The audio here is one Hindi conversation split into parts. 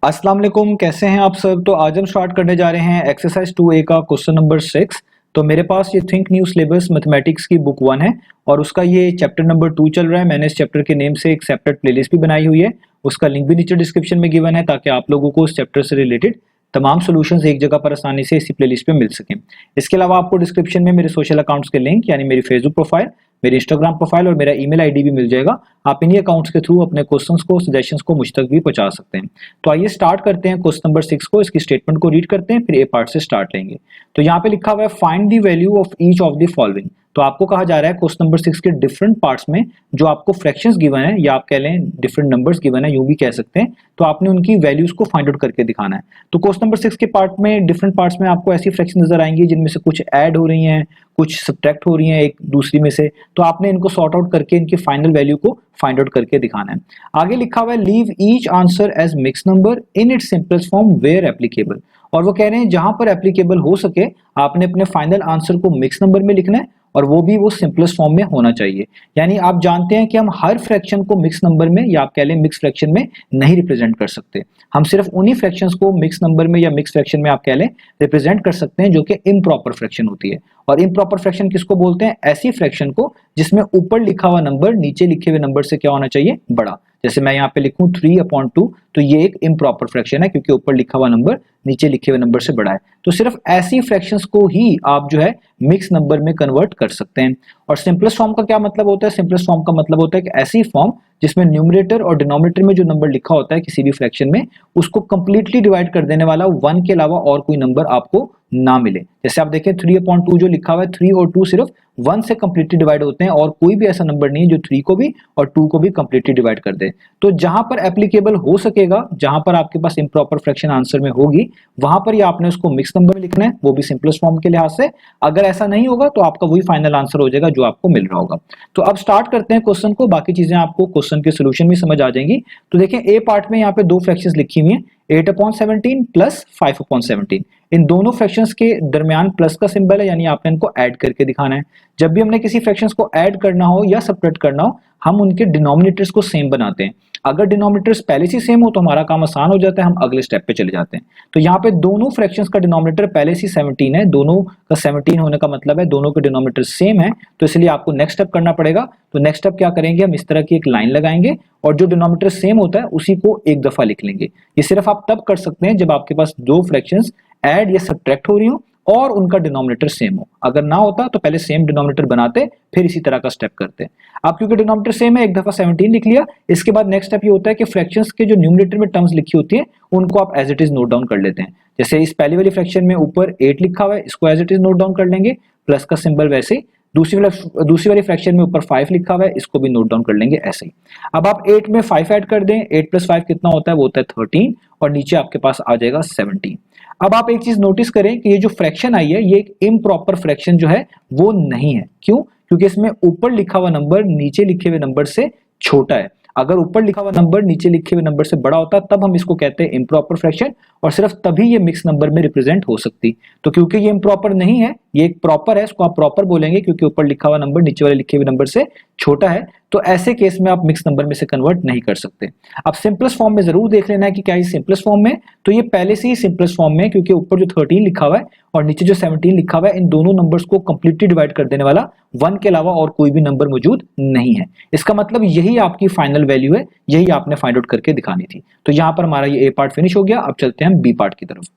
अस्सलाम वालेकुम, कैसे हैं आप सब। तो आज हम स्टार्ट करने जा रहे हैं एक्सरसाइज 2A का क्वेश्चन नंबर 6। तो मेरे पास ये थिंक न्यू सिलेबस मैथमेटिक्स की बुक 1 है और उसका ये चैप्टर नंबर 2 चल रहा है। मैंने इस चैप्टर के नेम से एक सेपरेट प्लेलिस्ट भी बनाई हुई है, उसका लिंक भी नीचे डिस्क्रिप्शन में गिवन है ताकि आप लोगों को उस चैप्टर से रिलेटेड तमाम सॉल्यूशंस एक जगह पर आसानी से इसी प्लेलिस्ट पे मिल सकें। इसके अलावा आपको डिस्क्रिप्शन में मेरे सोशल अकाउंट्स के लिंक यानी मेरी फेसबुक प्रोफाइल, मेरी इंस्टाग्राम प्रोफाइल और मेरा ईमेल आईडी भी मिल जाएगा। आप इन्हीं अकाउंट्स के थ्रू अपने क्वेश्चंस को, सजेशंस को मुझ तक भी पहुंचा सकते हैं। तो आइए स्टार्ट करते हैं क्वेश्चन नंबर 6 को। इसकी स्टेटमेंट को रीड करते हैं, फिर ए पार्ट से स्टार्ट लेंगे। तो यहाँ पे लिखा हुआ है find the value of each of the following. तो आपको कहा जा रहा है क्वेश्चन नंबर 6 के डिफरेंट पार्ट्स में जो आपको फ्रैक्शंस गिवन है या आप कह लें डिफरेंट नंबर्स गिवन है, यूं भी कह सकते हैं, तो आपने उनकी वैल्यूज को फाइंड आउट करके दिखाना है। तो क्वेश्चन नंबर 6 के पार्ट में डिफरेंट पार्ट्स में आपको ऐसी फ्रैक्शन नजर आएंगी जिनमें से कुछ ऐड हो रही हैं, कुछ सब्ट्रैक्ट हो रही हैं एक दूसरी में से। तो आपने इनको सॉर्ट आउट करके इनकी फाइनल वैल्यू को फाइंड आउट करके दिखाना है। आगे लिखा हुआ है leave each answer as mixed number in its simplest form where applicable. और वो कह रहे हैं जहां पर एप्लीकेबल हो सके आपने अपने फाइनल आंसर को मिक्स नंबर में लिखना है और वो भी वो सिंपलेस्ट फॉर्म में होना चाहिए। यानी आप जानते हैं कि हम हर फ्रैक्शन को मिक्स नंबर में या आप कह लें मिक्स फ्रैक्शन में नहीं रिप्रेजेंट कर सकते। हम सिर्फ उन्हीं फ्रैक्शंस को मिक्स नंबर में या मिक्स फ्रैक्शन में आप कह लें रिप्रेजेंट कर सकते हैं जो कि इम्प्रॉपर फ्रैक्शन होती है। और इम्प्रॉपर फ्रैक्शन किसको बोलते हैं? ऐसी फ्रैक्शन को जिसमें ऊपर लिखा हुआ नंबर नीचे लिखे हुए नंबर से क्या होना चाहिए? बड़ा। जैसे मैं यहाँ पे लिखूं 3/2, तो ये एक इम्प्रॉपर फ्रैक्शन है क्योंकि ऊपर लिखा हुआ नंबर नीचे लिखे हुए नंबर से बड़ा है। तो सिर्फ ऐसी फ्रैक्शंस को ही आप जो है मिक्स नंबर में कन्वर्ट कर सकते हैं। और सिंपलेस्ट फॉर्म का क्या मतलब होता है? सिंपलेस्ट फॉर्म का मतलब होता है कि ऐसी फॉर्म जिसमें न्यूमरेटर और डिनोमिनेटर में जो नंबर लिखा होता है किसी भी फ्रैक्शन में उसको कंप्लीटली डिवाइड कर देने वाला 1 के अलावा और कोई नंबर आपको ना मिले। जैसे आप देखें 3/2 जो लिखा हुआ है, 3 और 2 सिर्फ 1 से कंप्लीटली डिवाइड होते हैं और कोई भी ऐसा नंबर नहीं है जो 3 को भी और 2 को भी कंप्लीटली डिवाइड कर दे। तो जहां पर एप्लीकेबल हो सकेगा, जहां पर आपके पास इम्प्रॉपर फ्रैक्शन आंसर में होगी, वहां पर ही आपने उसको मिक्स नंबर में लिखना है, वो भी सिंपलेस्ट फॉर्म के लिहाज से। अगर ऐसा नहीं होगा तो आपका वही फाइनल आंसर हो जाएगा जो आपको मिल रहा होगा। तो अब स्टार्ट करते हैं क्वेश्चन को, बाकी चीजें आपको क्वेश्चन के सोल्यूशन भी समझ आ जाएंगी। तो देखें ए पार्ट में यहाँ पे दो फ्रैक्शंस लिखी हुई हैं, 8/17 प्लस 5/17। इन दोनों फ्रैक्शंस के दरमियान प्लस का सिंबल है, यानी आपने इनको ऐड करके दिखाना है। जब भी हमने किसी फ्रैक्शंस को ऐड करना हो या सबट्रैक्ट करना हो, हम उनके डिनोमिनेटर्स को सेम बनाते हैं। अगर डिनोमिनेटर्स पहले से सेम हो तो हमारा काम आसान हो जाता है, हम अगले स्टेप पे चले जाते हैं। तो यहाँ पे दोनों फ्रैक्शंस का डिनोमिनेटर पहले से 17 है, दोनों का 17 होने का मतलब है दोनों के डिनोमिनेटर सेम है, तो इसलिए आपको नेक्स्ट स्टेप करना पड़ेगा। तो नेक्स्ट स्टेप क्या करेंगे, हम इस तरह की एक लाइन लगाएंगे और जो डिनोमिनेटर सेम होता है उसी को एक दफा लिख लेंगे। ये सिर्फ आप तब कर सकते हैं जब आपके पास दो फ्रैक्शंस ऐड या सब्ट्रैक्ट हो रही हो और उनका डिनोमिनेटर सेम हो। अगर ना होता तो पहले सेम डिनोमिनेटर बनाते फिर इसी तरह का स्टेप करते। अब क्योंकि डिनोमिनेटर सेम है, एक दफा 17 लिख लिया। इसके बाद नेक्स्ट स्टेप ये होता है कि फ्रैक्शंस के जो न्यूमरेटर में टर्म्स लिखी होती है उनको आप as it is note down कर लेते हैं। जैसे इस पहली वाली फ्रैक्शन में ऊपर 8 लिखा हुआ है, इसको as it is note down कर लेंगे, प्लस का सिंबल वैसे ही। दूसरी वाली फ्रैक्शन में ऊपर 5 लिखा हुआ है, इसको भी नोट डाउन कर लेंगे ऐसे ही। अब आप 8 में 5 ऐड कर दें, 8 + 5 कितना होता है? वो होता है 13 और नीचे आपके पास आ जाएगा 17। अब आप एक चीज नोटिस करें कि ये जो फ्रैक्शन आई है ये एक इम्प्रॉपर फ्रैक्शन जो है वो नहीं है। क्यों? क्योंकि इसमें ऊपर लिखा हुआ नंबर नीचे लिखे हुए नंबर से छोटा है। अगर ऊपर लिखा हुआ नंबर नीचे लिखे हुए नंबर से बड़ा होता तब हम इसको कहते हैं इम्प्रॉपर फ्रैक्शन और सिर्फ तभी ये मिक्स नंबर में रिप्रेजेंट हो सकती। तो क्योंकि ये इम्प्रॉपर नहीं है, ये एक प्रॉपर है, इसको आप प्रॉपर बोलेंगे क्योंकि ऊपर लिखा हुआ नंबर नीचे वाले लिखे हुए नंबर से छोटा है। तो ऐसे केस में आप मिक्स नंबर में से कन्वर्ट नहीं कर सकते। अब सिंपलेस्ट फॉर्म में जरूर देख लेना है कि क्या ये सिंपलेस्ट फॉर्म में, तो ये पहले से ही सिंपलेस्ट फॉर्म में, क्योंकि ऊपर जो 13 लिखा हुआ है और नीचे जो 17 लिखा हुआ है, इन दोनों नंबर्स को कंप्लीटली डिवाइड कर देने वाला 1 के अलावा और कोई भी नंबर मौजूद नहीं है। इसका मतलब यही आपकी फाइनल वैल्यू है, यही आपने फाइंड आउट करके दिखानी थी। तो यहां पर हमारा ये ए पार्ट फिनिश हो गया। अब चलते हैं हम बी पार्ट की तरफ।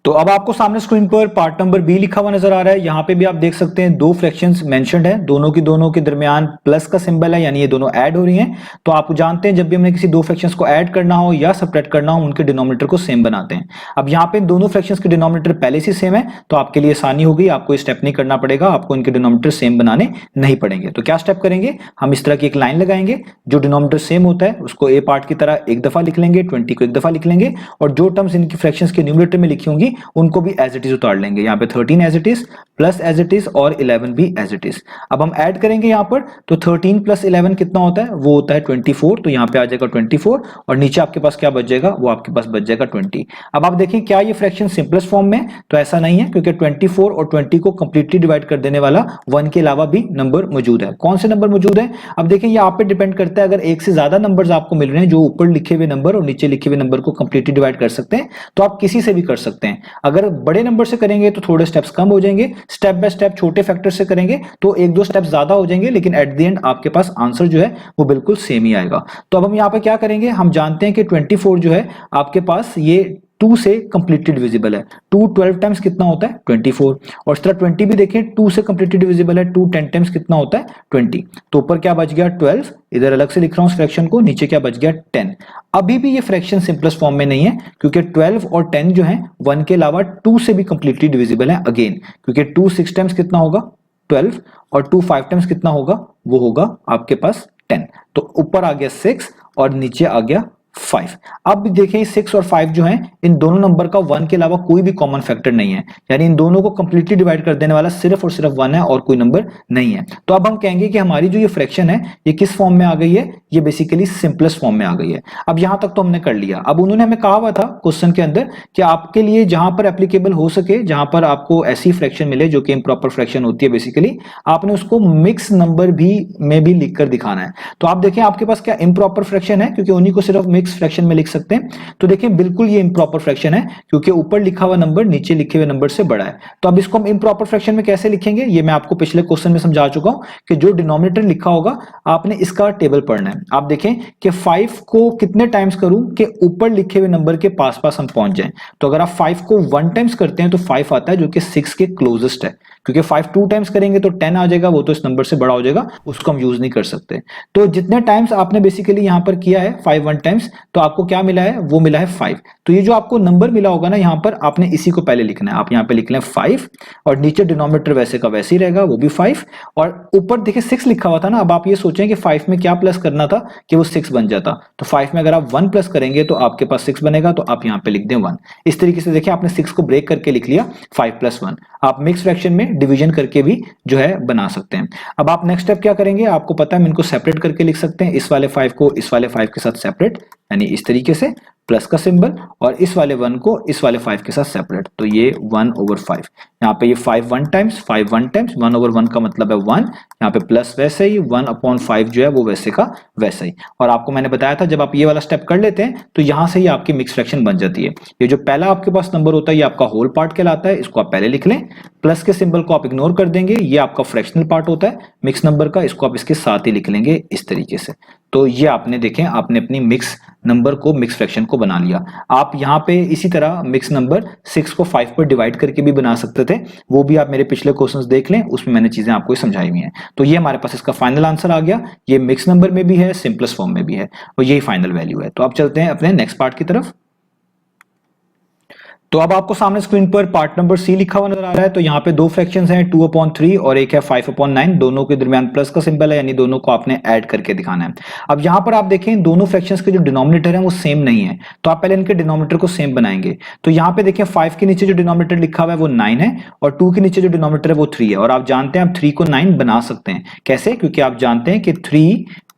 तो अब आपको सामने स्क्रीन पर पार्ट नंबर बी लिखा हुआ नजर आ रहा है। यहाँ पे भी आप देख सकते हैं दो फ्रैक्शंस मेंशन्ड है, दोनों के दरमियान प्लस का सिंबल है, यानी ये दोनों ऐड हो रही हैं। तो आप जानते हैं जब भी हमने किसी दो फ्रैक्शंस को ऐड करना हो या सबट्रैक्ट करना हो, उनके डिनोमिनेटर को सेम बनाते हैं। अब यहाँ पे दोनों फ्रैक्शंस के डिनोमिनेटर पहले से सेम है, तो आपके लिए आसानी होगी, आपको ये स्टेप नहीं करना पड़ेगा, आपको इनके डिनोमिनेटर सेम बनाने नहीं पड़ेंगे। तो क्या स्टेप करेंगे, हम इस तरह की एक लाइन लगाएंगे, जो डिनोमिनेटर सेम होता है उसको ए पार्ट की तरह एक दफा लिख लेंगे, 20 को एक दफा लिख लेंगे और जो टर्म्स इनकी फ्रैक्शंस के न्यूमरेटर में लिखी होंगी उनको भी एज इट इज उतार लेंगे। यहाँ पे 13 as it is plus as it is और 11 भी एज इट इज। अब हम ऐड करेंगे यहाँ पर, तो 13 प्लस 11 कितना होता है, वो होता है 24। तो यहाँ पे आ जाएगा 24 और नीचे आपके पास क्या बच जाएगा, वो आपके पास बच जाएगा 20। अब आप देखें क्या ये फ्रैक्शन सिंपलेस्ट फॉर्म में, तो ऐसा नहीं है, क्योंकि 24 और 20 को कंप्लीटली डिवाइड कर देने वाला 1 के अलावा भी नंबर मौजूद है। कौन से नंबर मौजूद है, अब देखें ये आप पे डिपेंड करता है। अगर एक से ज्यादा नंबर्स आपको मिल रहे हैं जो ऊपर लिखे हुए नंबर और नीचे लिखे हुए नंबर को कंप्लीटली डिवाइड कर सकते हैं, तो आप किसी से भी कर सकते हैं। अगर बड़े नंबर से करेंगे तो थोड़े स्टेप्स कम हो जाएंगे, स्टेप बाय स्टेप छोटे फैक्टर से करेंगे तो एक दो स्टेप ज्यादा हो जाएंगे, लेकिन एट द एंड आपके पास आंसर जो है वो बिल्कुल सेम ही आएगा। तो अब हम यहाँ पे क्या करेंगे, हम जानते हैं कि 24 जो है आपके पास ये 2 से कंप्लीटली डिविजिबल है। 2 12 टाइम्स कितना होता है 24, और इस तरह 20 भी देखें 2 से कंप्लीटली डिविजिबल है। 2 10 टाइम्स कितना होता है 20। तो ऊपर क्या बच गया 12, इधर अलग से लिख रहा हूं उस फ्रैक्शन को, नीचे क्या बच गया 10। अभी भी ये फ्रैक्शन सिंपलेस्ट फॉर्म में नहीं है, क्योंकि 12 और 10 जो है 1 के अलावा 2 से भी कंप्लीटली डिविजिबल है अगेन, क्योंकि 2 6 टाइम्स कितना होगा 12 और 2 5 टाइम्स कितना होगा, वो होगा आपके पास 10। तो ऊपर आ गया 6 और नीचे आ गया 5। अब देखें 6 और 5 जो हैं, इन दोनों नंबर का 1 के अलावा कोई भी कॉमन फैक्टर नहीं है, यानी इन दोनों को कंप्लीटली डिवाइड कर देने वाला सिर्फ और सिर्फ 1 है और कोई नंबर नहीं है। तो अब हम कहेंगे कि हमारी जो ये फ्रैक्शन है ये किस फॉर्म में आ गई है, ये बेसिकली सिंपलेस्ट फॉर्म में आ गई है। अब यहां तक तो हमने कर लिया। अब उन्होंने हमें कहा हुआ था क्वेश्चन के अंदर कि आपके लिए जहां पर एप्लीकेबल हो सके, जहां पर आपको ऐसी फ्रैक्शन मिले जो कि इम्प्रॉपर फ्रैक्शन होती है, बेसिकली आपने उसको मिक्स नंबर भी में भी लिखकर दिखाना है। तो आप देखें आपके पास क्या इम्प्रॉपर फ्रैक्शन है, क्योंकि उन्हीं को सिर्फ मिक्स फ्रैक्शन में लिख सकते हैं। तो देखिए बिल्कुल ये इम्प्रॉपर फ्रैक्शन है, क्योंकि ऊपर लिखा हुआ नंबर नीचे लिखे हुए नंबर से बड़ा है। तो अब इसको हम इम्प्रॉपर फ्रैक्शन में कैसे लिखेंगे, ये मैं आपको पिछले क्वेश्चन में समझा चुका हूं कि जो डिनोमिनेटर लिखा होगा आपने इसका टेबल पढ़ना है। आप देखें कि 5 को कितने टाइम्स करूं कि ऊपर लिखे हुए नंबर के पास पास हम पहुंच जाएं। तो अगर आप 5 को 1 टाइम्स करते हैं तो 5 आता है, जो कि 6 के क्लोजेस्ट है। क्योंकि 5 2 टाइम्स करेंगे तो 10 आ जाएगा, वो तो इस नंबर से बड़ा हो जाएगा, उसको हम यूज नहीं कर सकते। तो जितने टाइम्स आपने बेसिकली यहां पर किया है 5 1 टाइम्स, तो आपको क्या मिला है, वो मिला है 5। तो ये जो आपको नंबर मिला होगा ना यहां पर, आपने इसी को पहले लिखना है। आप यहां पे लिख लें 5 और नीचे डिनोमिनेटर वैसे का वैसे ही रहेगा, वो भी 5, और ऊपर देखिए 6 लिखा हुआ था ना। अब आप ये सोचें कि 5 में क्या प्लस करना था कि वो 6 बन जाता। तो 5 में अगर आप 1 प्लस करेंगे तो आपके पास 6 बनेगा, तो आप यहां पे लिख दें 1। इस तरीके से देखिए आपने 6 को ब्रेक करके लिख लिया 5 + 1। आप मिक्स फ्रैक्शन में डिवीजन करके भी जो है बना सकते हैं। अब आप नेक्स्ट स्टेप क्या करेंगे, आपको पता है हम इनको सेपरेट करके लिख सकते हैं। इस वाले 5 को इस वाले 5 के साथ सेपरेट, यानी इस तरीके से प्लस का सिंबल, और इस वाले 1 को इस वाले 5 के साथ सेपरेट, तो ये 1/5। यहाँ पे ये 5 1 टाइम्स 5 1 टाइम्स 1/1 का मतलब है 1। यहाँ पे प्लस वैसे ही 1/5 जो है वो वैसे का वैसे ही। और आपको मैंने बताया था जब आप ये वाला स्टेप कर लेते हैं तो यहां से ही आपकी मिक्स फ्रैक्शन बन जाती है। ये जो पहला आपके पास नंबर होता है ये आपका होल पार्ट कहलाता है, इसको आप पहले लिख लें। प्लस के सिंबल को आप इग्नोर कर देंगे, ये आपका फ्रैक्शनल पार्ट होता है मिक्स नंबर का, इसको आप इसके साथ ही लिख लेंगे इस तरीके से। तो ये आपने देखें आपने अपनी मिक्स नंबर को मिक्स फ्रैक्शन को बना लिया। आप यहाँ पे इसी तरह मिक्स नंबर 6 को 5 पर डिवाइड करके भी बना सकते थे, वो भी आप मेरे पिछले क्वेश्चंस देख लें, उसमें मैंने चीजें आपको समझाई हुई हैं। तो ये हमारे पास इसका फाइनल आंसर आ गया। ये मिक्स नंबर में भी है, सिंपलेस्ट फॉर्म में भी है, और यही फाइनल वैल्यू है। तो अब चलते हैं अपने नेक्स्ट पार्ट की तरफ। तो अब आपको सामने स्क्रीन पर पार्ट नंबर सी लिखा हुआ नजर आ रहा है। तो यहाँ पे दो फ्रैक्शंस हैं 2/3 और एक है 5/9। दोनों के दरमियान प्लस का सिंबल है, यानी दोनों को आपने ऐड करके दिखाना है। अब यहाँ पर आप देखें दोनों फ्रैक्शंस के जो डिनोमिनेटर है वो सेम नहीं है, तो आप पहले इनके डिनोमिनेटर को सेम बनाएंगे। तो यहाँ पे देखें 5 के नीचे जो डिनोमिनेटर लिखा हुआ है वो 9 है, और 2 के नीचे जो डिनोमिनेटर है वो 3 है। और आप जानते हैं आप 3 को 9 बना सकते हैं, कैसे, क्योंकि आप जानते हैं कि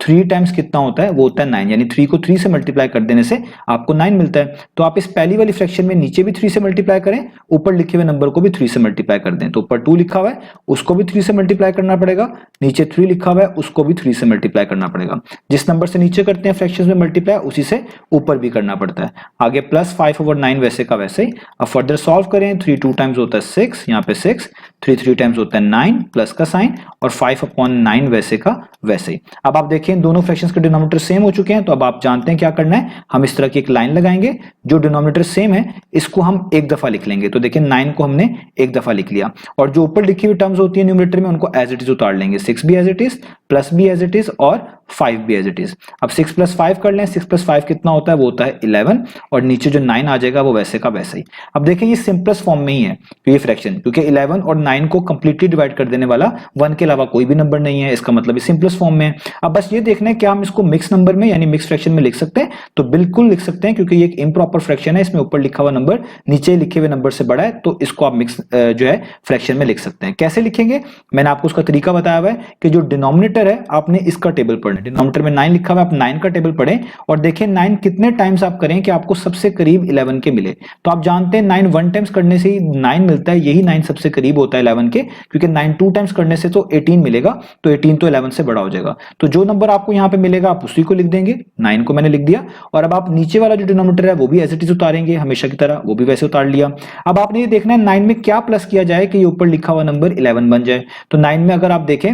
3 टाइम्स कितना होता है, वो होता है 9, यानी 3 को 3 से मल्टीप्लाई कर देने से आपको 9 मिलता है। तो आप इस पहली वाली फ्रैक्शन में नीचे भी 3 से मल्टीप्लाई करें, ऊपर लिखे हुए नंबर को भी 3 से मल्टीप्लाई कर दें। तो ऊपर 2 लिखा हुआ है उसको भी 3 से मल्टीप्लाई करना पड़ेगा, नीचे 3 लिखा हुआ है उसको भी 3 से मल्टीप्लाई करना पड़ेगा। जिस नंबर से नीचे करते हैं फ्रैक्शंस में मल्टीप्लाई, उसी से ऊपर भी करना पड़ता है। आगे प्लस 5/9 वैसे का वैसे ही। अब फर्दर सॉल्व करें, 3 2 टाइम्स होता है 6, यहाँ पे 6, 3 3 टाइम्स होता है 9 प्लस का साइन, और 5/9 वैसे का वैसे ही। अब आप देखें दोनों फ्रैक्शंस के डिनोमिनेटर सेम हो चुके हैं, तो अब आप जानते हैं क्या करना है, हम इस तरह की एक लाइन लगाएंगे, जो डिनोमिनेटर सेम है इसको हम एक दफा लिख लेंगे। तो देखिए 9 को हमने एक दफा लिख लिया, और जो ऊपर लिखी हुई टर्म्स होती है न्यूमरेटर में उनको एज इट इज उतार लेंगे। 6 भी एज इट इज, प्लस भी एज इट इज, और 5 भी एज इट इज। अब 6 प्लस 5 कर लें, 6 प्लस 5 कितना होता है, वो होता है 11, और नीचे जो 9 आ जाएगा वो वैसे का वैसे ही। अब देखें ये सिंपलेस्ट फॉर्म में ही है ये फ्रैक्शन, क्योंकि 11 और 9 को कंप्लीटली डिवाइड कर देने वाला 1 के अलावा कोई भी नंबर नहीं है, इसका मतलब ये सिंपलेस्ट फॉर्म में है। अब बस ये देखना है कि हम इसको मिक्स नंबर में यानी मिक्स फ्रैक्शन में लिख सकते हैं, तो बिल्कुल लिख सकते हैं, क्योंकि ये एक इम्प्रॉपर फ्रैक्शन है, इसमें ऊपर लिखा हुआ नंबर नीचे लिखे हुए नंबर से बड़ा है, तो इसको आप मिक्स जो है फ्रैक्शन में लिख सकते हैं। कैसे लिखेंगे, मैंने आपको उसका तरीका बताया हुआ है कि जो डिनोमिनेटर है आपने इसका टेबल पढ़ना है। डिनोमिनेटर में 9 लिखा हुआ है, आप 9 का टेबल पढ़ें और देखें 9 कितने टाइम्स आप करें कि आपको सबसे करीब 11 के मिले। तो आप जानते हैं 9 1 टाइम्स करने से ही 9 मिलता है, यही 9 सबसे करीब होता है 11 के, क्योंकि 9 2 टाइम्स करने से तो 18 मिलेगा, तो 18 तो 11 से बड़ा हो जाएगा। तो जो नंबर आपको यहां पे मिलेगा आप उसी को लिख देंगे, 9 को मैंने लिख दिया, और अब आप नीचे वाला जो डिनोमिनेटर है वो भी एज इट इज उतारेंगे हमेशा की तरह, वो भी वैसे उतार लिया। अब आपने ये देखना है 9 में क्या प्लस किया जाए कि ये ऊपर लिखा हुआ नंबर 11 बन जाए। तो 9 में अगर आप देखें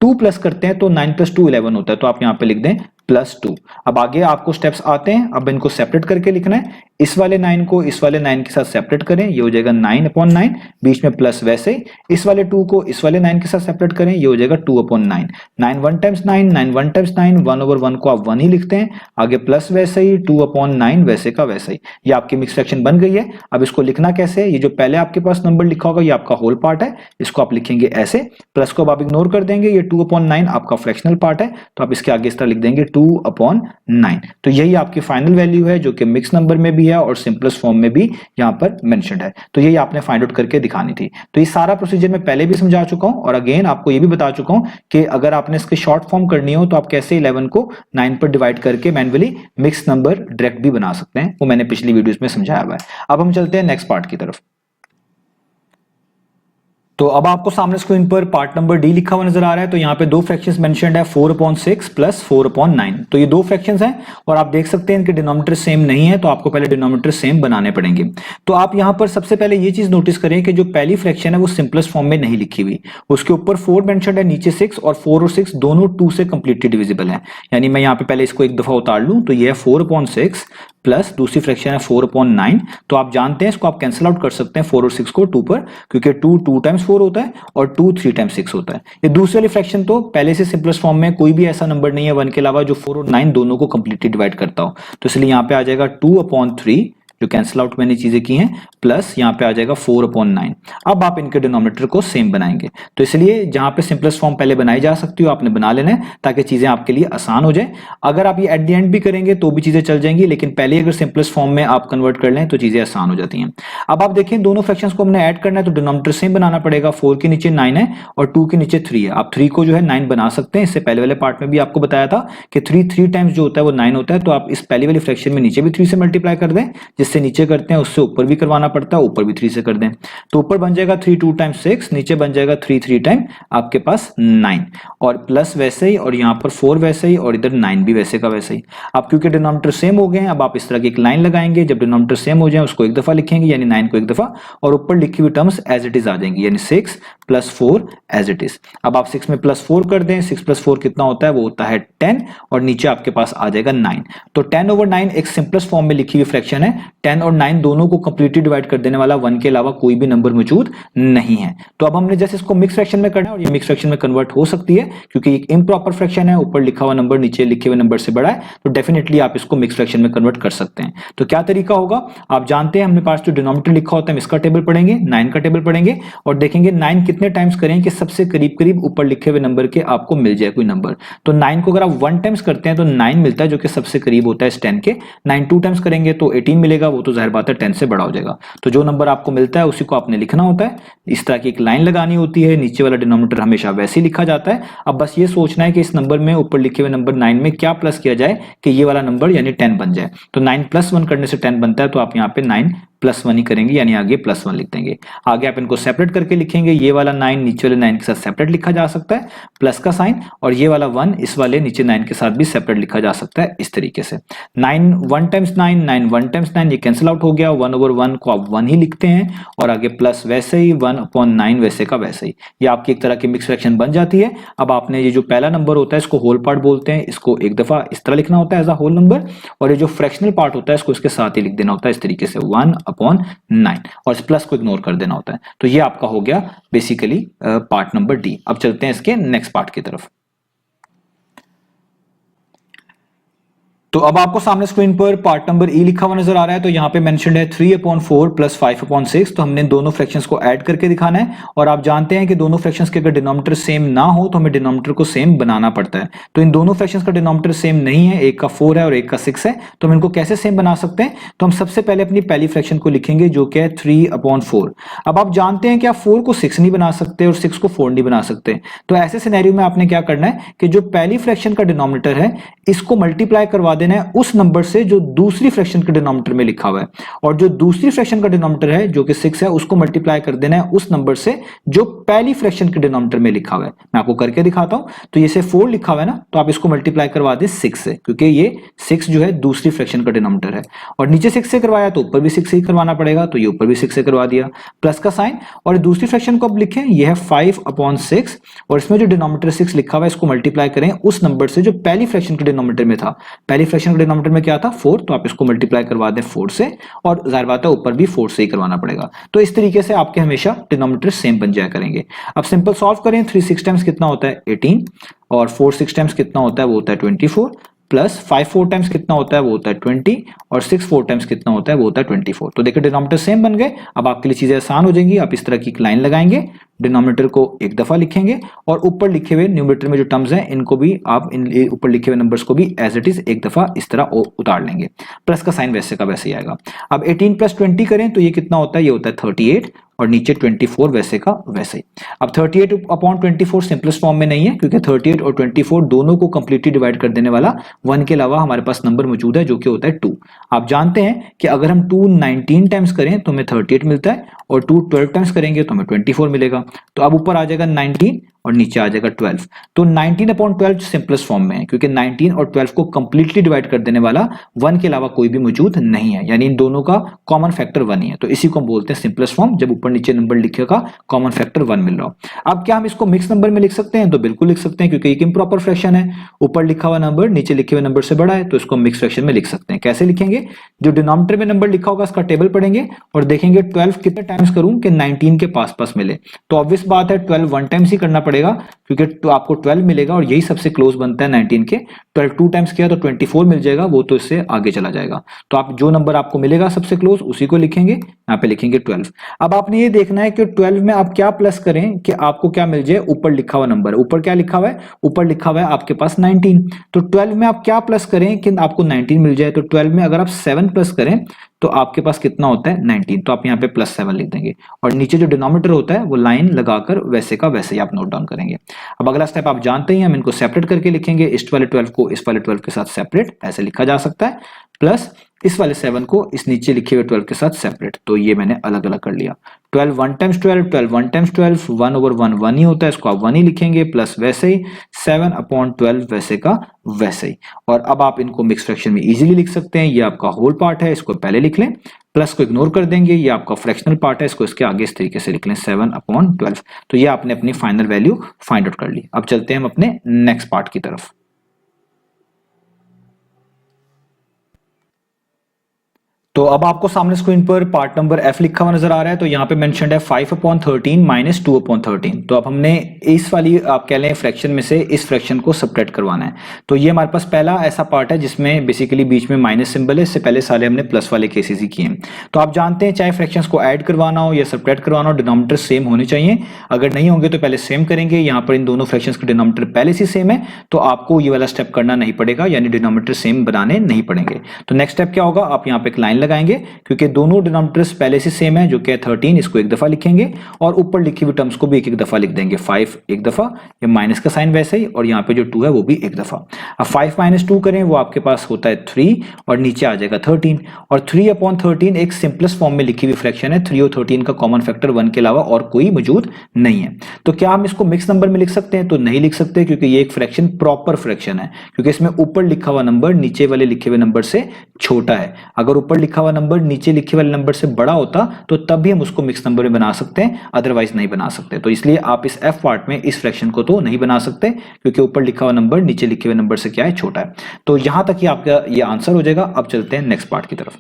2 प्लस करते हैं तो 9 प्लस 2 11 होता है, तो आप यहां पे लिख दें +2। अब आगे आपको स्टेप्स आते हैं, अब इनको सेपरेट करके लिखना है, इस वाले 9 को इस वाले 9 के साथ सेपरेट करें, ये हो जाएगा 9/9, बीच में प्लस वैसे ही, इस वाले 2 को इस वाले 9 के साथ सेपरेट करें, ये हो जाएगा 2/9। 9 1 टाइम्स 9, 9 1 टाइम्स 9, 1/1 को आप 1 ही लिखते हैं, आगे प्लस वैसे ही 2/9 वैसे का वैसे ही। ये आपकी मिक्स फ्रैक्शन बन गई है। अब इसको लिखना कैसे है, ये जो पहले आपके पास नंबर लिखा होगा ये आपका होल पार्ट है, इसको आप लिखेंगे ऐसे, प्लस को आप इग्नोर कर देंगे, ये 2/9 आपका फ्रैक्शनल पार्ट है, तो आप इसके आगे इस तरह लिख देंगे 2/9। तो यही आपकी फाइनल वैल्यू है जो कि मिक्स नंबर में भी है और सिंपलेस्ट फॉर्म में भी यहां पर मेंशन्ड है। तो यही आपने फाइंड आउट करके दिखानी थी। तो ये सारा प्रोसीजर मैं पहले भी समझा चुका हूं, और अगेन आपको ये भी बता चुका हूं कि अगर आपने इसकी शॉर्ट फॉर्म करनी हो तो आप कैसे 11 को 9 पर डिवाइड करके मैन्युअली मिक्स नंबर डायरेक्ट भी बना सकते हैं, वो मैंने पिछली वीडियोस में समझाया हुआ है। अब हम चलते हैं नेक्स्ट पार्ट की तरफ। तो अब आपको सामने स्क्रीन पर पार्ट नंबर डी लिखा हुआ नजर आ रहा है। तो यहाँ पे दो फ्रैक्शंस मेंशन्ड है, 4/6 प्लस 4/9। तो ये दो फ्रैक्शंस हैं और आप देख सकते हैं इनके डिनोमिनेटर सेम नहीं है, तो आपको पहले डिनोमिनेटर सेम बनाने पड़ेंगे। तो आप यहाँ पर सबसे पहले ये चीज नोटिस करें कि जो पहली फ्रैक्शन है वो सिंपलेस्ट फॉर्म में नहीं लिखी हुई, उसके ऊपर 4 मेंशन्ड है, नीचे 6, और 4 और 6 दोनों 2 से कंप्लीटली डिविजिबल है। यानी मैं यहाँ पे पहले इसको एक दफा उतार लूं, तो ये है 4/6 प्लस दूसरी फ्रैक्शन है 4/9। तो आप जानते हैं इसको आप कैंसिल आउट कर सकते हैं 4 और 6 को 2 पर, क्योंकि 2 2 टाइम्स 4 होता है और 2 3 टाइम्स 6 होता है। ये दूसरी वाली फ्रैक्शन तो पहले से सिंपलेस्ट फॉर्म में कोई भी ऐसा नंबर नहीं है 1 के अलावा जो 4 और 9 दोनों को कंप्लीटली डिवाइड करता हो, तो इसलिए यहाँ पे आ जाएगा 2/3 जो कैंसिल आउट मैंने चीजें की हैं, प्लस यहाँ पे आ जाएगा 4/9। अब आप इनके डिनोमिनेटर को सेम बनाएंगे, तो इसलिए जहां पे सिंपलेस्ट फॉर्म पहले बनाई जा सकती हो आपने बना लेना है ताकि चीजें आपके लिए आसान हो जाए। अगर आप ये एट द एंड भी करेंगे तो भी चीजें चल जाएंगी, लेकिन पहले अगर सिंपलेस्ट फॉर्म में आप कन्वर्ट कर लें तो चीजें आसान हो जाती हैं। अब आप देखें दोनों फ्रैक्शंस को हमने ऐड करना है, तो डिनोमिनेटर सेम बनाना पड़ेगा। 4 के नीचे 9 है और 2 के नीचे 3 है। आप 3 को जो है 9 बना सकते हैं, इससे पहले वाले पार्ट में भी आपको बताया था कि 3 टाइम्स जो होता है वो 9 होता है, तो आप इस पहली वाली फ्रैक्शन में नीचे भी 3 से मल्टीप्लाई कर दें, जिससे नीचे करते हैं उससे ऊपर भी करवाना पड़ता है, ऊपर भी 3 से कर दें, तो ऊपर बन जाएगा 3 2 टाइम्स 6, नीचे बन जाएगा 3 3 टाइम आपके पास 9, और प्लस वैसे ही, और यहाँ पर 4 वैसे ही, और इधर 9 भी वैसे का वैसे ही। अब क्योंकि डिनोमिनेटर सेम हो गए हैं, अब आप इस तरह की एक लाइन लगाएंगे, जब डिनोमिनेटर सेम हो जाए उसको एक दफा लिखेंगे यानी 9 को एक दफा, और ऊपर लिखी हुई टर्म्स एज इट इज आ जाएंगी, यानी 6 + 4 एज इट इज। अब आप 6 में +4 कर दें, 6 + 4 कितना होता है, वो होता है 10, और नीचे आपके पास आ जाएगा 9। तो 10/9 एक सिंपलेस्ट फॉर्म में लिखी हुई फ्रैक्शन है। 10 और 9 दोनों को कंप्लीटली डिवाइड कर देने वाला 1 के अलावा कोई भी नंबर मौजूद नहीं है। तो अब हमने जैसे इसको मिक्स फ्रैक्शन में करना है, और ये मिक्स फ्रैक्शन में कन्वर्ट हो सकती है क्योंकि एक इम्प्रॉपर फ्रैक्शन है, ऊपर लिखा हुआ नंबर नीचे लिखे हुए नंबर से बड़ा है, तो डेफिनेटली आप इसको मिक्स फ्रैक्शन में कन्वर्ट कर सकते हैं। तो क्या तरीका होगा, आप जानते हैं हमने पास जो डिनोमिनेटर लिखा होता है इसका टेबल पढ़ेंगे, 9 का टेबल पढ़ेंगे, और देखेंगे 9 कितने टाइम्स करें कि सबसे करीब करीब ऊपर लिखे हुए नंबर के आपको मिल जाए कोई नंबर। तो 9 को अगर आप 1 टाइम्स करते हैं तो 9 मिलता है, जो कि सबसे करीब होता है इस 10 के। 9 2 टाइम्स करेंगे तो 18 मिलेगा, वो तो जाहिर बात है 10 से बड़ा हो जाएगा। तो जो नंबर आपको मिलता है उसी को आपने लिखना होता है, इस तरह की एक लाइन लगानी होती है, नीचे वाला डिनोमिनेटर हमेशा वैसे ही लिखा जाता है। अब बस ये सोचना है कि इस नंबर में ऊपर लिखे हुए नंबर 9 में क्या प्लस किया जाए कि ये वाला नंबर यानी 10 बन जाए। तो 9 + 1 करने से 10 बनता है, तो आप यहाँ पे 9 + 1 ही करेंगे, यानी आगे +1 लिख देंगे। आगे आप इनको सेपरेट करके लिखेंगे, ये वाला 9 नीचे वाले 9 के साथ सेपरेट लिखा जा सकता है प्लस का साइन, और ये वाला 1 इस वाले नीचे 9 के साथ भी सेपरेट लिखा जा सकता है इस तरीके से। 9 1 टाइम्स 9, 9 1 टाइम्स 9, ये कैंसिल आउट हो गया, 1/1 को आप 1 ही लिखते हैं, और आगे प्लस वैसे ही 1/9 वैसे का वैसे ही। ये आपकी एक तरह की मिक्स फ्रैक्शन बन जाती है। अब आपने ये जो पहला नंबर होता है इसको होल पार्ट बोलते हैं, इसको एक दफा इस तरह लिखना होता है एज अ होल नंबर, और ये जो फ्रैक्शनल पार्ट होता है इसको इसके साथ ही लिख देना होता है इस तरीके से 1/9, और इस प्लस को इग्नोर कर देना होता है। तो ये आपका हो गया बेसिकली पार्ट नंबर डी। अब चलते हैं इसके नेक्स्ट पार्ट की तरफ। तो अब आपको सामने स्क्रीन पर पार्ट नंबर ई लिखा हुआ नजर आ रहा है। तो यहाँ पे मेंशन्ड है 3/4 प्लस 5/6। तो हमने दोनों फ्रैक्शंस को ऐड करके दिखाना है और आप जानते हैं कि दोनों फ्रैक्शंस के अगर डिनोमिनेटर सेम ना हो तो हमें डिनोमिनेटर को सेम बनाना पड़ता है। तो इन दोनों फ्रैक्शंस का डिनोमिनेटर सेम नहीं है, एक का 4 है और एक का 6 है। तो हम इनको कैसे सेम बना सकते हैं? तो हम सबसे पहले अपनी पहली फ्रैक्शन को लिखेंगे जो कि है 3/4। अब आप जानते हैं कि आप 4 को 6 नहीं बना सकते और 6 को 4 नहीं बना सकते। तो ऐसे सिनेरियो में आपने क्या करना है कि जो पहली फ्रैक्शन का डिनोमिनेटर है इसको मल्टीप्लाई करवा देना है उस नंबर से जो दूसरी फ्रैक्शन के डिनोमिनेटर में लिखा हुआ है, और जो दूसरी फ्रैक्शन का डिनोमिनेटर है जो कि 6 है उसको मल्टीप्लाई कर देना है उस नंबर से जो पहली फ्रैक्शन के डिनोमिनेटर में लिखा हुआ है। मैं आपको करके दिखाता हूं। तो ये से 4 लिखा हुआ है ना, तो आप इसको मल्टीप्लाई करवा दें 6 से, क्योंकि ये 6 जो है दूसरी फ्रैक्शन का डिनोमिनेटर है और नीचे 6 से करवाया तो ऊपर भी 6 से ही करवाना पड़ेगा। तो ये ऊपर भी 6 से करवा दिया, प्लस का साइन, और दूसरी फ्रैक्शन को अब लिखें, ये है 5/6 और इसमें जो डिनोमिनेटर 6 लिखा हुआ है इसको मल्टीप्लाई करें उस नंबर से जो पहली फ्रैक्शन के डिनोमिनेटर में था। पहली फ्रैक्शन के डिनोमिनेटर में क्या था? 4। तो आप इसको मल्टीप्लाई करवा दें 4 से, और जाहिर बात है ऊपर भी 4 से ही करवाना पड़ेगा। तो इस तरीके से आपके हमेशा डिनोमिनेटर सेम बन जाया करेंगे। अब सिंपल सॉल्व करें, 3 6 टाइम्स कितना होता है 18, और 4 6 टाइम्स कितना होता है वो होता है 24, प्लस 5 4 टाइम्स कितना होता है वो होता है 20, और 6 4 टाइम्स कितना होता है वो होता है 24। तो देखिए डिनोमिनेटर सेम बन गए। अब आपके लिए चीजें आसान हो जाएंगी। आप इस तरह की एक लाइन लगाएंगे, डिनोमिनेटर को एक दफा लिखेंगे और ऊपर लिखे हुए न्यूमरेटर में जो टर्म्स हैं इनको भी आप इन ऊपर लिखे हुए नंबर्स को भी एज इट इज एक दफा इस तरह उतार लेंगे। प्लस का साइन वैसे का वैसे ही आएगा। अब 18 + 20 करें तो ये कितना होता है? ये होता है 38, और नीचे 24 वैसे का वैसे ही। अब 38/24 सिंपलेस्ट फॉर्म में नहीं है, क्योंकि 38 और 24 दोनों को कंप्लीटली डिवाइड कर देने वाला 1 के अलावा हमारे पास नंबर मौजूद है जो कि होता है 2। आप जानते हैं कि अगर हम 2 19 टाइम्स करें तो हमें 38 मिलता है, और 2 12 टाइम्स करेंगे तो हमें 24 मिलेगा। तो अब ऊपर आ जाएगा 19 और नीचे आ जाएगा 12। तो 19/12 सिंपलेस्ट फॉर्म में है, क्योंकि 19 और 12 को कंप्लीटली डिवाइड कर देने वाला 1 के अलावा कोई भी मौजूद नहीं है, यानी इन दोनों का कॉमन फैक्टर 1 ही है। तो इसी को हम बोलते हैं सिंपलेस्ट फॉर्म, जब ऊपर नीचे नंबर लिखेगा कॉमन फैक्टर 1 मिल रहा हो। अब क्या हम इसको मिक्स नंबर में लिख सकते हैं? तो बिल्कुल लिख सकते हैं, क्योंकि एक इंप्रॉपर फ्रैक्शन है। ऊपर लिखा हुआ नंबर नीचे लिखे हुए नंबर से बड़ा है, तो इसको मिक्स फ्रैक्शन में लिख सकते हैं। कैसे लिखेंगे? जो डिनोमिनेटर में नंबर लिखा होगा उसका टेबल पढ़ेंगे और देखेंगे 12 कितने टाइम्स करूं कि 19 के पास पास मिले। तो ऑब्वियस बात है 12 1 टाइम्स ही करना पड़ेगा, क्योंकि तो आपको 12 मिलेगा और यही सबसे क्लोज बनता है 19 के। 12 2 टाइम्स किया तो 24 मिल जाएगा, वो तो इससे आगे चला जाएगा। तो आप जो नंबर आपको मिलेगा सबसे क्लोज उसी को लिखेंगे, यहाँ पे लिखेंगे 12। अब आपने ये देखना है कि 12 में आप क्या प्लस करें कि आपको क्या मिल जाए? ऊपर लिखा हुआ नंबर। ऊपर क्या लिखा हुआ है? ऊपर लिखा हुआ है आपके पास 19। तो 12 में आप क्या प्लस करें कि आपको 19 मिल जाए? तो 12 में अगर आप 7 प्लस करें तो आपके पास कितना होता है? 19। तो आप यहाँ पे +7 लिख देंगे, और नीचे जो डिनोमिनेटर होता है वो लाइन लगाकर वैसे का वैसे ही आप नोट डाउन करेंगे। अब अगला स्टेप आप जानते ही हैं, हम इनको सेपरेट करके लिखेंगे। इस वाले 12 को इस वाले 12 के साथ सेपरेट ऐसे लिखा जा सकता है, प्लस इस वाले 7 को इस नीचे लिखे हुए 12 के साथ सेपरेट। तो ये मैंने अलग अलग कर लिया। 12 1 टाइम्स 12, 12 1 टाइम्स 12, 1/1 1 ही होता है, इसको आप 1 ही लिखेंगे, प्लस वैसे ही 7/12 वैसे का वैसे ही। और अब आप इनको मिक्स फ्रैक्शन में इजीली लिख सकते हैं। ये आपका होल पार्ट है, इसको पहले लिख लें, प्लस को इग्नोर कर देंगे। ये आपका फ्रैक्शनल पार्ट है, इसको इसके आगे इस तरीके से लिख लें 7/12। तो ये आपने अपनी फाइनल वैल्यू फाइंड आउट कर ली। अब चलते हैं हम अपने नेक्स्ट पार्ट की तरफ। तो अब आपको सामने स्क्रीन पर पार्ट नंबर F लिखा हुआ नजर आ रहा है। तो यहाँ पे मेंशन्ड है 5/13 माइनस 2/13। तो अब हमने इस वाली आप कह लें फ्रैक्शन में से इस फ्रैक्शन को सबट्रैक्ट करवाना है। तो ये हमारे पास पहला ऐसा पार्ट है जिसमें बेसिकली बीच में माइनस सिंबल है। इससे पहले साले हमने प्लस वाले केसेस ही किए हैं। तो आप जानते हैं चाहे फ्रैक्शंस को ऐड करवाना हो या सबट्रैक्ट करवाना हो, डिनोमिनेटर सेम होने चाहिए। अगर नहीं होंगे तो पहले सेम करेंगे। यहाँ पर इन दोनों फ्रैक्शंस के डिनोमिनेटर पहले से सेम है, तो आपको ये वाला स्टेप करना नहीं पड़ेगा, यानी डिनोमिनेटर सेम बनाने नहीं पड़ेंगे। तो नेक्स्ट स्टेप क्या होगा? आप यहाँ पे एक लाइन लगाएंगे, क्योंकि दोनों डिनोमिनेटर्स पहले से सेम है जो कि 13, इसको एक दफा लिखेंगे और ऊपर लिखी हुई टर्म्स को भी एक एक दफा लिख देंगे। 5 एक दफा, ये माइनस का साइन वैसे ही, और यहाँ पे जो 2 है वो भी एक दफा। अब 5 - 2 करें, वो आपके पास होता है 3 और नीचे आ जाएगा 13। और 3/13 एक सिंपलेस्ट फॉर्म में लिखी हुई फ्रैक्शन है। 3 और 13 का कॉमन फैक्टर 1 के अलावा और कोई मौजूद नहीं है। तो क्या हम इसको मिक्स नंबर में लिख सकते हैं? तो नहीं लिख सकते, क्योंकि ये एक फ्रैक्शन प्रॉपर फ्रैक्शन है, क्योंकि इसमें ऊपर लिखा हुआ नंबर नीचे वाले लिखे हुए नंबर से छोटा है। अगर ऊपर लिखा हुआ नंबर नीचे लिखे वाले नंबर से बड़ा होता तो तब भी हम उसको मिक्स नंबर में बना सकते हैं, अदरवाइज नहीं बना सकते। तो इसलिए आप इस F पार्ट में इस फ्रैक्शन को तो नहीं बना सकते, क्योंकि ऊपर लिखा हुआ नंबर नीचे लिखे हुए नंबर से क्या है? छोटा है। तो यहां तक ही आपका ये आंसर हो जाएगा। अब चलते हैं नेक्स्ट पार्ट की तरफ।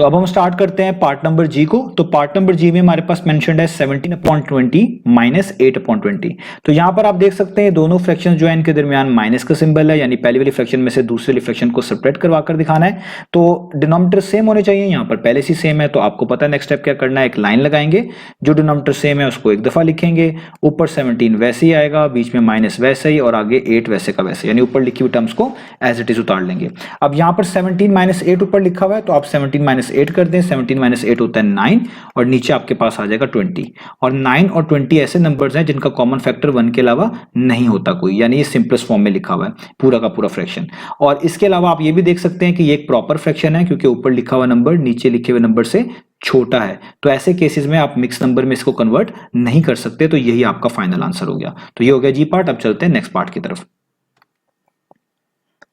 तो अब हम स्टार्ट करते हैं पार्ट नंबर जी को। तो पार्ट नंबर जी में हमारे पास मेंशन्ड है 17/20 माइनस 8/20। तो यहाँ पर आप देख सकते हैं दोनों फ्रैक्शन जो है इनके दरमियान माइनस का सिंबल है, यानी पहली वाली फ्रैक्शन में से दूसरी वाली फ्रैक्शन को सेपरेट करवा कर दिखाना है। तो डिनोमिनेटर सेम होने चाहिए, यहाँ पर पहले से सेम है तो आपको पता है नेक्स्ट स्टेप क्या करना है, एक लाइन लगाएंगे, जो डिनोमिनेटर सेम है उसको एक दफा लिखेंगे, ऊपर 17 वैसे ही आएगा, बीच में माइनस वैसे ही और आगे 8 वैसे का वैसे, यानी ऊपर लिखी हुई टर्म्स को एज इट इज उतार लेंगे। अब यहाँ पर 17 माइनस 8 ऊपर लिखा हुआ है तो आप 17 माइनस 8 कर दें, 17 माइनस 8 होता है 9 और नीचे आपके पास आ जाएगा 20। और 9 और 20 ऐसे नंबर्स हैं जिनका कॉमन फैक्टर 1 के अलावा नहीं होता कोई, यानी ये सिंपलेस्ट फॉर्म में लिखा हुआ है पूरा का पूरा फ्रैक्शन। और इसके अलावा आप ये भी देख सकते हैं कि ये एक प्रॉपर फ्रैक्शन है क्योंकि ऊपर लिखा हुआ नंबर नीचे लिखे हुए नंबर से छोटा है। तो ऐसे केसेस में आप मिक्स नंबर में इसको कन्वर्ट नहीं कर सकते। तो यही आपका फाइनल आंसर हो गया। तो ये हो गया जी पार्ट। अब चलते हैं नेक्स्ट पार्ट की तरफ।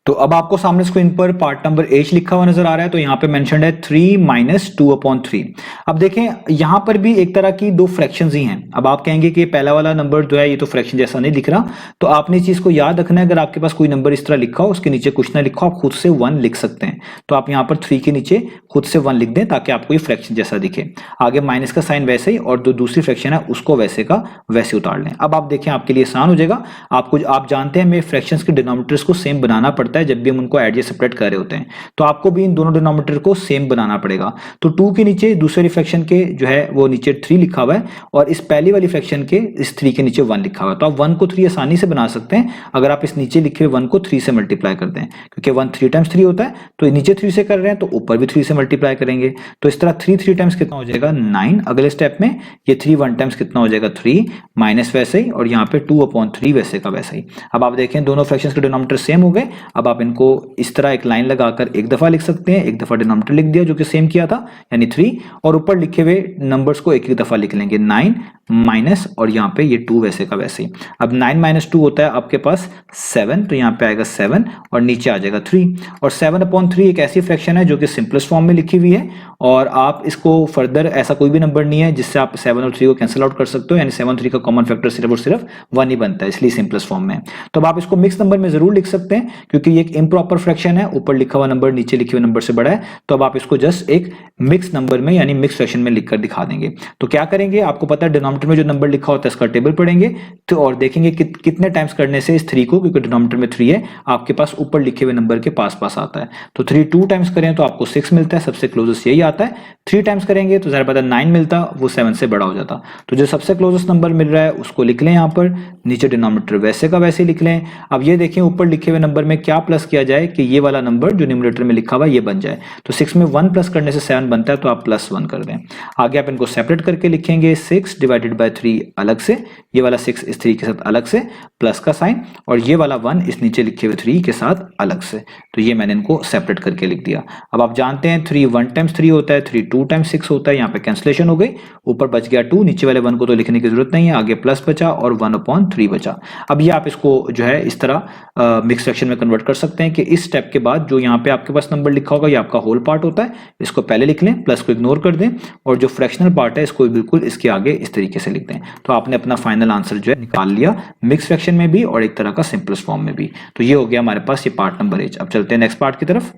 तो अब आपको सामने स्क्रीन पर पार्ट नंबर एच लिखा हुआ नजर आ रहा है। तो यहाँ पे मेंशन्ड है 3 माइनस 2/3। अब देखें यहाँ पर भी एक तरह की दो फ्रैक्शंस ही हैं। अब आप कहेंगे कि पहला वाला नंबर जो है ये तो फ्रैक्शन जैसा नहीं दिख रहा, तो आपने इस चीज को याद रखना है। अगर आपके पास कोई नंबर इस तरह लिखा हो उसके नीचे कुछ ना लिखा हो, आप खुद से 1 लिख सकते हैं। तो आप यहाँ पर 3 के नीचे खुद से 1 लिख दें ताकि आपको ये फ्रैक्शन जैसा दिखे। आगे माइनस का साइन वैसे ही और जो दूसरी फ्रैक्शन है उसको वैसे का वैसे उतार लें। अब आप देखें आपके लिए आसान हो जाएगा। आप जानते हैं हमें फ्रैक्शंस के डिनोमिनेटर्स को सेम बनाना पड़ता है जब भी हम उनको ऐड या सेपरेट कर रहे होते हैं। तो आपको भी इन दोनों डिनोमिनेटर को सेम बनाना पड़ेगा। तो 2 के नीचे दूसरी फ्रैक्शन के जो है वो नीचे 3 लिखा हुआ है और इस पहली वाली फ्रैक्शन के इस 3 के नीचे 1 लिखा हुआ है। तो आप 1 को 3 आसानी से बना सकते हैं अगर आप इस नीचे लिखे हुए 1 को 3 से मल्टीप्लाई करते हैं, क्योंकि 1 3 टाइम्स 3 होता है। तो नीचे 3 से कर रहे हैं तो ऊपर भी 3 से मल्टीप्लाई करेंगे। तो इस तरह 3 टाइम्स कितना हो जाएगा 9। अगले स्टेप में ये 3 1 टाइम्स कितना हो जाएगा 3 माइनस वैसे ही और यहाँ पे 2/3 वैसे का वैसे ही। अब आप देखें दोनों फ्रैक्शंस के डिनोमिनेटर सेम हो गए। अब आप इनको इस तरह एक लाइन लगाकर एक दफा लिख सकते हैं। एक दफा डिनोमिनेटर लिख दिया जो कि सेम किया था यानी 3, और ऊपर लिखे हुए नंबर्स को एक एक दफा लिख लेंगे 9 माइनस और यहाँ पे ये 2 वैसे का वैसे ही। अब 9 माइनस 2 होता है आपके पास 7, तो यहाँ पे आएगा 7 और नीचे आ जाएगा 3। और 7/3 एक ऐसी फ्रैक्शन है जो कि सिंपलेस्ट फॉर्म में लिखी हुई है और आप इसको फर्दर ऐसा कोई भी नंबर नहीं है जिससे आप 7 और 3 को कैंसिल आउट कर सकते हो, यानी 7 और 3 का कॉमन फैक्टर सिर्फ और सिर्फ 1 ही बनता है, इसलिए सिंपलेस्ट फॉर्म में। तो अब आप इसको मिक्स नंबर में जरूर लिख सकते हैं क्योंकि ये एक इम्प्रॉपर फ्रैक्शन है, ऊपर लिखा हुआ नंबर नीचे लिखे हुए नंबर से बड़ा है। तो अब आप इसको जस्ट एक मिक्स नंबर में यानी मिक्स फ्रैक्शन में लिखकर दिखा देंगे। तो क्या करेंगे, आपको पता है डिनोमिनेटर में जो नंबर लिखा होता है इसका टेबल पढ़ेंगे तो और देखेंगे कितने टाइम्स करने से इस 3 को, क्योंकि डिनोमिनेटर में 3 है, आपके पास ऊपर लिखे हुए नंबर के पास पास आता है। तो 3 2 टाइम्स करें तो आपको 6 मिलता है, सबसे क्लोजेस्ट यही आता है। 3 टाइम्स करेंगे तो जरा पता 9 मिलता, वो 7 से बड़ा हो जाता। तो जो सबसे क्लोजेस्ट नंबर मिल रहा है उसको लिख लें यहाँ पर, नीचे डिनोमिनेटर वैसे का वैसे लिख लें। अब ये देखें ऊपर लिखे हुए नंबर में क्या प्लस किया जाए कि ये वाला नंबर जो न्यूमरेटर में लिखा हुआ ये बन जाए। तो 6 में 1 प्लस करने से 7 बनता है, तो आप +1 कर दें। आगे आप इनको सेपरेट करके लिखेंगे 6 डिवाइडेड बाय 3 अलग से, ये वाला 6 इस 3 के साथ अलग से प्लस का साइन, और ये वाला 1 इस नीचे लिखे हुए 3 के साथ अलग से। तो ये मैंने इनको सेपरेट करके लिख दिया। अब आप जानते हैं 3 1 टाइम्स 3 होता है, 3 2 टाइम्स 6 होता है। यहाँ पे कैंसिलेशन हो गई, ऊपर बच गया 2, नीचे वाले 1 को तो लिखने की जरूरत नहीं है, आगे प्लस बचा और 1/3 बचा। अब ये आप इसको जो है इस तरह मिक्स फ्रैक्शन में कन्वर्ट कर सकते हैं कि इस स्टेप के बाद जो यहाँ पे आपके पास नंबर लिखा होगा ये आपका होल पार्ट होता है, इसको पहले लिख लें, प्लस को इग्नोर कर दें, और जो फ्रैक्शनल पार्ट है इसको बिल्कुल इसके आगे इस तरीके से लिख दें। तो आपने अपना फाइनल आंसर जो है निकाल लिया, मिक्स फ्रैक्शन में भी और एक तरह का सिंपलेस्ट फॉर्म में भी। तो ये हो गया हमारे पास ये पार्ट नंबर एच। अब चलते हैं नेक्स्ट पार्ट की तरफ।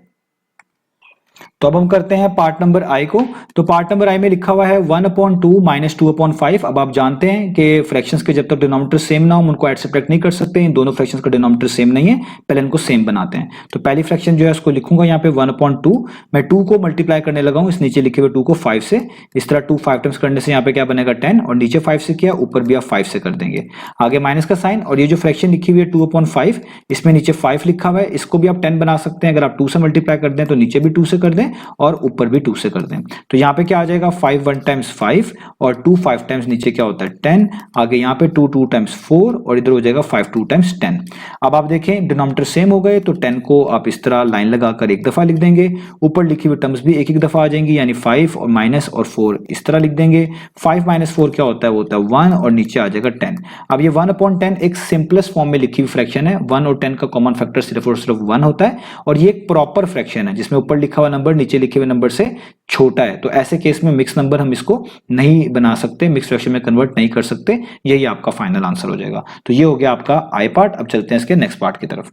तो अब हम करते हैं पार्ट नंबर आई को। तो पार्ट नंबर आई में लिखा हुआ है 1/2 माइनस 2/5। अब आप जानते हैं कि फ्रैक्शंस के जब तक डिनोमिनेटर सेम ना हो हम उनको ऐड सब्ट्रैक्ट नहीं कर सकते। इन दोनों फ्रैक्शंस का डिनोमिनेटर सेम नहीं है, पहले इनको सेम बनाते हैं। तो पहली फ्रैक्शन जो है उसको लिखूंगा यहाँ पे 1/2, मैं 2 को मल्टीप्लाई करने लगा हूँ इस नीचे लिखे हुए 2 को 5 से। इस तरह 2 5 टाइम्स करने से यहाँ पे क्या बनेगा 10, और नीचे 5 से किया, ऊपर भी आप 5 से कर देंगे। आगे माइनस का साइन, और ये जो फ्रैक्शन लिखी हुई है 2/5 इसमें नीचे 5 लिखा हुआ है, इसको भी आप 10 बना सकते हैं। अगर आप 2 से मल्टीप्लाई कर दें तो नीचे भी 2 से कर दें और ऊपर भी 2 से कर दें। तो यहाँ पे क्या आ जाएगा 5 1 टाइम्स 5 और 2 5 टाइम्स नीचे क्या होता है 10। आगे यहाँ पे 2 2 टाइम्स 4 और इधर हो जाएगा 5 2 टाइम्स 10। अब आप देखें डिनोमिनेटर सेम हो गए तो 10 को आप इस तरह लाइन लगाकर एक दफा लिख देंगे, ऊपर लिखी हुई टर्म्स भी एक एक दफा आ जाएंगी, यानी 5 और माइनस और 4 इस तरह लिख देंगे। 5 माइनस 4 क्या होता है, वो होता है 1 और नीचे आ जाएगा 10। अब ये 1/10 एक सिंपलेस्ट फॉर्म में लिखी हुई फ्रैक्शन है। 1 और 10 का कॉमन फैक्टर सिर्फ और सिर्फ 1 होता है, और ये एक प्रॉपर फ्रैक्शन है जिसमें ऊपर लिखा हुआ नंबर नीचे लिखे हुए नंबर से छोटा है। तो ऐसे केस में मिक्स नंबर हम इसको नहीं बना सकते, मिक्स फ्रैक्शन में कन्वर्ट नहीं कर सकते। यही आपका फाइनल आंसर हो जाएगा। तो ये हो गया आपका आई पार्ट। अब चलते हैं इसके नेक्स्ट पार्ट की तरफ।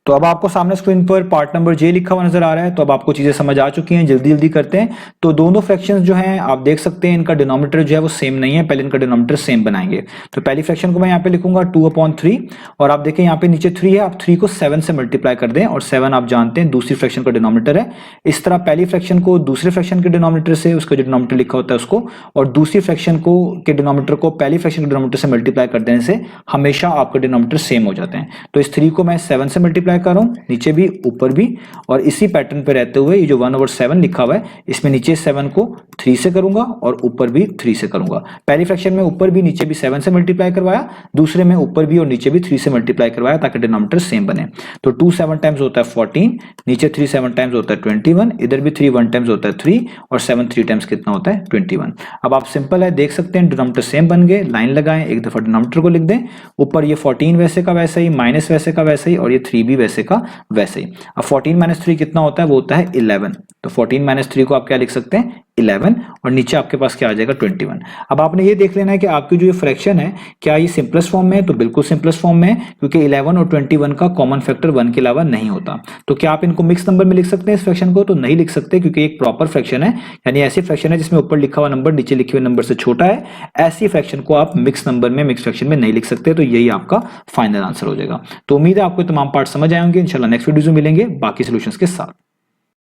तो अब आपको सामने स्क्रीन पर पार्ट नंबर जे लिखा हुआ नजर आ रहा है। तो अब आपको चीजें समझ आ चुकी हैं, जल्दी जल्दी करते हैं। तो दोनों फ्रैक्शंस जो हैं आप देख सकते हैं इनका डिनोमिनेटर जो है वो सेम नहीं है, पहले इनका डिनोमिनेटर सेम बनाएंगे। तो पहली फ्रैक्शन को मैं यहाँ पे लिखूंगा 2/3 और आप देखें यहाँ पे नीचे 3 है, आप 3 को 7 से मल्टीप्लाई कर दें और 7 आप जानते हैं दूसरी फ्रैक्शन का डिनोमिनेटर है। इस तरह पहली फ्रैक्शन को दूसरे फ्रैक्शन के डिनोमिनेटर से, उसका जो डिनोमिनेटर लिखा होता है उसको, और दूसरी फ्रैक्शन को के डिनोमिनेटर को पहली फ्रैक्शन के डिनोमिनेटर से मल्टीप्लाई कर देने से हमेशा आपके डिनोमिनेटर सेम हो जाते हैं। तो इस 3 को मैं 7 से मल्टीप्लाई कर रहा हूँ, नीचे भी ऊपर भी, और इसी पैटर्न पे रहते हुए ये जो 1/7 लिखा हुआ है इसमें नीचे 7 को 3 से करूंगा और ऊपर भी 3 से करूंगा। पहली फ्रैक्शन में ऊपर भी नीचे भी 7 से मल्टीप्लाई करवाया, दूसरे में ऊपर भी और नीचे भी 3 से मल्टीप्लाई करवाया ताकि डिनोमिनेटर सेम बने। तो 2 7 टाइम्स होता है 14, नीचे 3 7 टाइम्स होता है 21, इधर भी 3 1 टाइम्स होता है 3 और 7 3 टाइम्स कितना होता है 21। अब आप सिंपल है देख सकते हैं डिनोमिनेटर सेम बन गए, लाइन लगाएं, एक दफा डिनोमिनेटर को लिख दें, ऊपर ये 14 वैसे का वैसे ही, माइनस वैसे का वैसे ही, और ये 3 भी वैसे का वैसे ही। अब 14 - 3 कितना होता है, वो होता है 11। तो 14 - 3 को आप क्या लिख सकते हैं 11, और नीचे आपके पास क्या आ जाएगा 21। अब आपने ये देख लेना है कि आपकी जो ये फ्रैक्शन है क्या ये सिंपलेस्ट फॉर्म में है, तो बिल्कुल सिंपलेस्ट फॉर्म में है, क्योंकि 11 और 21 का कॉमन फैक्टर 1 के अलावा नहीं होता। तो क्या आप इनको मिक्स नंबर में लिख सकते हैं इस फ्रैक्शन को, तो नहीं लिख सकते, क्योंकि एक प्रॉपर फ्रैक्शन है, यानी ऐसी फ्रैक्शन है जिसमें ऊपर लिखा हुआ नंबर नीचे लिखे हुए नंबर से छोटा है, ऐसी फ्रैक्शन को आप मिक्स नंबर में, मिक्स फ्रैक्शन में नहीं लिख सकते। तो यही आपका फाइनल आंसर हो जाएगा। तो उम्मीद है आपको तमाम पार्ट समझ आए होंगे। इंशाल्लाह नेक्स्ट वीडियो में मिलेंगे बाकी सॉल्यूशंस के साथ।